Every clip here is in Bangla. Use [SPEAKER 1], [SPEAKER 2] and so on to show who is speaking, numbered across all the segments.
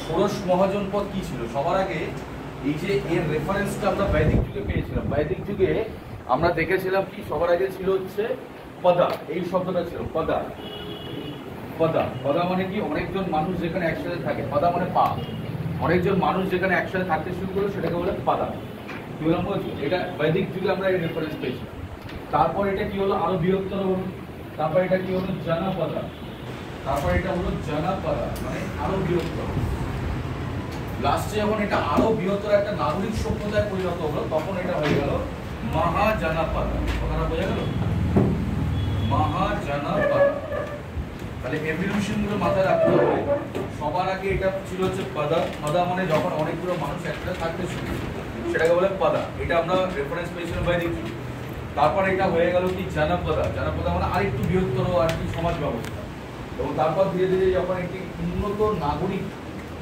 [SPEAKER 1] ষোড়শ মহাজনপদ কি ছিল? সবার আগে এই যে এর রেফারেন্সটা আমরা বৈদিক যুগে পেয়েছিলাম। বৈদিক যুগে আমরা দেখেছিলাম কি সবার আগে ছিল হচ্ছে পদা, এই শব্দটা ছিল পদা। পদা পদা মানে কি? অনেকজন মানুষ যেখানে একসাথে থাকে। পদা মানে পা। অনেকজন মানুষ যেখানে একসাথে থাকতে শুরু করলো সেটাকে বলে পদা। কি বললাম বলছি? এটা বৈদিক যুগে আমরা এই রেফারেন্স পেয়েছিলাম। তারপর এটা কি হলো? আরো বৃহত্তর হলো। তারপর এটা কি হলো? জনপদা। তারপর এটা হলো জনপদা, মানে আরো বৃহত্তর। লাস্টে যখন এটা আরো বৃহত্তর একটা নাগরিক সভ্যতায় পরিণত হলো তখন এটা হয়ে গেল মহাজনপদ। কথাটা বোঝা গেল? মহাজনপদ। তাহলে এভলিউশন গুলো মাথায় রাখতে হবে। সবার আগে এটা ছিল হচ্ছে পদা। পদা মানে যখন অনেকগুলো মানুষ একসাথে থাকতে শুরু, সেটাকে বলে পদা। এটা আমরা রেফারেন্স পেয়েছিলাম বৈদিক যুগে। তারপর এটা হয়ে গেল কি জনপদা। জনপদা মানে আরেকটু বৃহত্তর আর কি সমাজ ব্যবস্থা। এবং তারপর ধীরে ধীরে যখন একটি উন্নত নাগরিক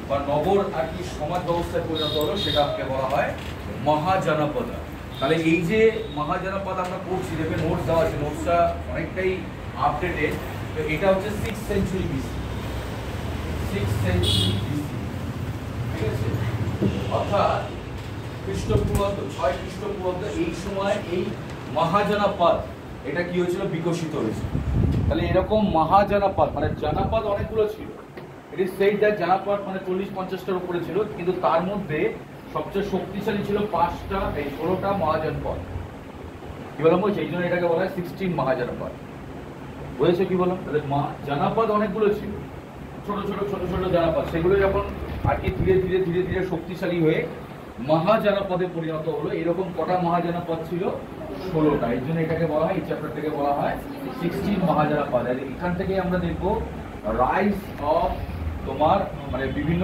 [SPEAKER 1] বা নগর আর কি সমাজ ব্যবস্থায় পরিণত হলো সেটাকে বলা হয় মহাজনপদা। তাহলে এই যে মহাজনপদ আমরা পড়ছি, দেখবে নোটস দেওয়া আছে, নোটসটা অনেকটাই আপডেটেড। তো এটা হচ্ছে 6th century BC. 6th century BC, ঠিক আছে? অর্থাৎ খ্রিস্টপূর্বাব্দ 6 খ্রিস্টপূর্বাব্দ এই সময় এই মহাজনপদ এটা কি হয়েছিল? বিকশিত হয়েছিল। তাহলে এরকম মহাজনপদ মানে জনপদ অনেকগুলো ছিল। ইট ইজ সেড দ্যাট জনপদ মানে 40-50টার উপরে ছিল, কিন্তু তার মধ্যে সবচেয়ে শক্তিশালী ছিল 16টা মহাজনপদ। কি বললাম বলছি? এই জন্য এটাকে বলা হয় 16 মহাজনপদ। বুঝেছো কি বললাম? তাহলে জনপদ অনেকগুলো ছিল, ছোট ছোট ছোট ছোট জনপদ। সেগুলো যখন আর কি ধীরে ধীরে ধীরে ধীরে শক্তিশালী হয়ে মহাজনপদে পরিণত হলো। এরকম কটা মহাজনপদ ছিল? 16টা। এই জন্য এটাকে বলা হয়, এই চ্যাপ্টার থেকে বলা হয় 16 মহাজনপদ। এখান থেকে আমরা দেখবো রাইজ অফ তোমার মানে বিভিন্ন